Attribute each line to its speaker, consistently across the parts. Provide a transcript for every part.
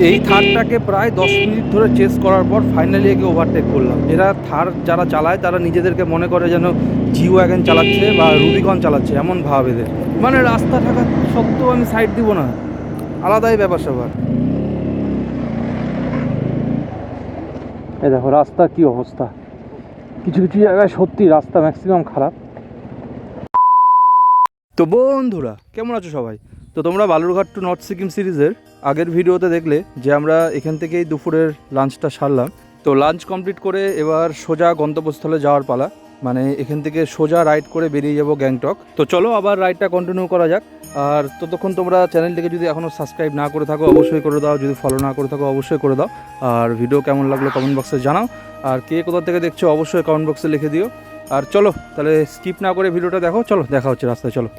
Speaker 1: এই থারটাকে প্রায় 10 মিনিট ধরে চেস করার পর ফাইনালি একে ওভারটেক করলাম। এরা থার যারা চালায় তারা নিজেদেরকে মনে করে যেন জিও ওয়াগন চালাচ্ছে বা রুবিকন চালাচ্ছে, এমন ভাব এদের। মানে রাস্তা থাকা সত্ত্বেও আমি সাইড দিব না, আলাদাই ব্যাপার স্যাপার। এই দেখো রাস্তার কি অবস্থা, কিছু কিছু জায়গায় সত্যি রাস্তা ম্যাক্সিমাম খারাপ। তো বন্ধুরা কেমন আছো সবাই? তো তোমরা বালুরঘাট টু নর্থ সিকিম সিরিজের আগের ভিডিওতে দেখলে যে আমরা এখান থেকেই দুপুরের লাঞ্চটা সারলাম। তো লাঞ্চ কমপ্লিট করে এবার সোজা গন্তব্যস্থলে যাওয়ার পালা, মানে এখান থেকে সোজা রাইড করে বেরিয়ে যাব গ্যাংটক। তো চলো আবার রাইডটা কন্টিনিউ করা যাক। আর ততক্ষণ তোমরা চ্যানেলটিকে যদি এখনও সাবস্ক্রাইব না করে থাকো অবশ্যই করে দাও, যদি ফলো না করে থাকো অবশ্যই করে দাও। আর ভিডিও কেমন লাগলো কমেন্ট বক্সে জানাও, আর কে কোথা থেকে দেখছো অবশ্যই কমেন্ট বক্সে লিখে দিও। আর চলো তাহলে স্কিপ না করে ভিডিওটা দেখো, চলো দেখা হচ্ছে রাস্তায়। চলো।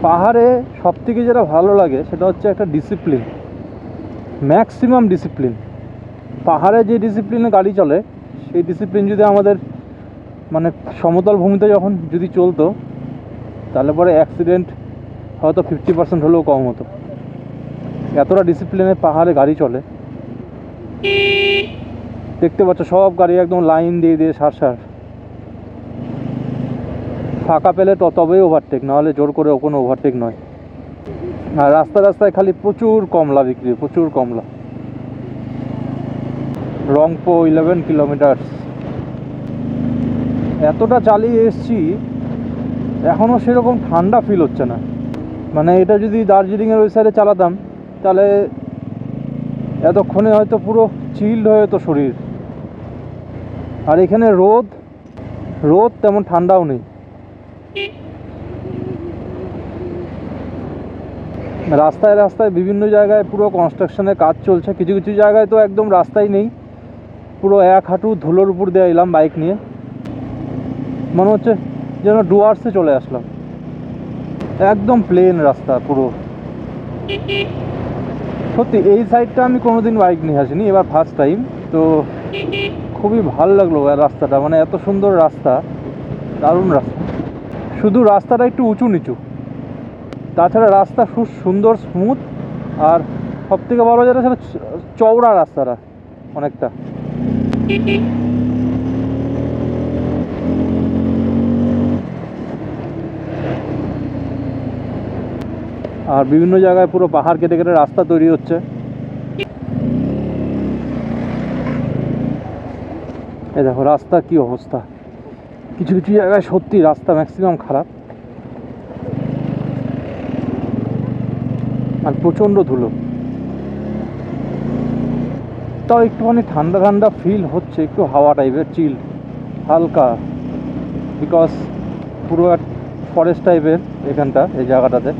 Speaker 1: পাহাড়ে সবথেকে যেটা ভালো লাগে সেটা হচ্ছে একটা ডিসিপ্লিন, ম্যাক্সিমাম ডিসিপ্লিন। পাহাড়ে যে ডিসিপ্লিনে গাড়ি চলে সেই ডিসিপ্লিন যদি আমাদের মানে সমতল ভূমিতে যখন যদি চলতো তাহলে পরে অ্যাক্সিডেন্ট হয়তো 50% হলেও কম হতো। এতটা ডিসিপ্লিনে পাহাড়ে গাড়ি চলে, দেখতে পাচ্ছ সব গাড়ি একদম লাইন দিয়ে দিয়ে সার ফাঁকা পেলে তবেই ওভারটেক, নাহলে জোর করে কোনো ওভারটেক নয়। আর রাস্তায় খালি প্রচুর কমলা বিক্রি, প্রচুর কমলা। রংপো 11 কিলোমিটার, এতটা চালিয়ে এসছি এখনও সেরকম ঠান্ডা ফিল হচ্ছে না। মানে এটা যদি দার্জিলিংয়ের ওই সাইডে চালাতাম তাহলে এতক্ষণে হয়তো পুরো চিল্ড হয়ে যেত শরীর। আর এখানে রোদ তেমন ঠান্ডাও নেই। রাস্তায় বিভিন্ন জায়গায় পুরো কনস্ট্রাকশনের কাজ চলছে, কিছু কিছু জায়গায় তো একদম রাস্তাই নেই, পুরো এক হাঁটু ধুলোর উপর দিয়ে এলাম বাইক নিয়ে, মনে হচ্ছে যেন ডুয়ার্সে চলে আসলাম। একদম প্লেন রাস্তা পুরো। সত্যি এই সাইডটা আমি কোনোদিন বাইক নিয়ে আসিনি, এবার ফার্স্ট টাইম। তো খুবই ভালো লাগলো রাস্তাটা, মানে এত সুন্দর রাস্তা, দারুণ রাস্তা। শুধু রাস্তাটা একটু উঁচু নিচু, তাছাড়া রাস্তা খুব সুন্দর স্মুথ। আর সবথেকে বড় যেটা সেটা চওড়া রাস্তাটা অনেকটা। আর বিভিন্ন জায়গায় পুরো পাহাড় কেটে কেটে রাস্তা তৈরি হচ্ছে। এই দেখো রাস্তার কি অবস্থা, কিছু কিছু জায়গায় সত্যি রাস্তা ম্যাক্সিমাম খারাপ। আর প্রচণ্ড ধুলো, তাও একটুখানি ঠান্ডা ঠান্ডা ফিল হচ্ছে, একটু হাওয়া টাইপের চিল হালকা, বিকজ পুরো ফরেস্ট টাইপের এখানটা, এই জায়গাটাতে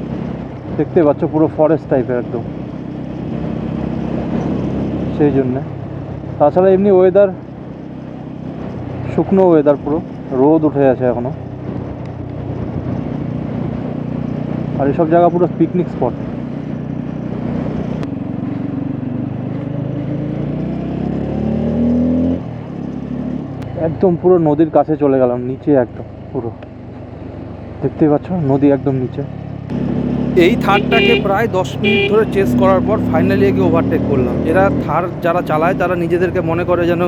Speaker 1: দেখতে পাচ্ছ পুরো ফরেস্ট টাইপের একদম, সেই জন্যে। তাছাড়া এমনি ওয়েদার শুকনো ওয়েদার, পুরো রোদ উঠে আছে এখনো। আর এসব জায়গা পুরো পিকনিক স্পট। একদম পুরো নদীর কাছে চলে গেলাম, নিচে একদম পুরো দেখতে পাচ্ছ নদী একদম নিচে। এই থারটাকে প্রায় 10 মিনিট ধরে চেস করার পর ফাইনালি একে ওভারটেক করলাম। এরা থার যারা চালায় তারা নিজেদেরকে মনে করে যেন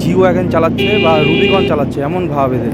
Speaker 1: জিও ওয়াগন চালাচ্ছে বা রুবিকন চালাচ্ছে, এমন ভাব এদের।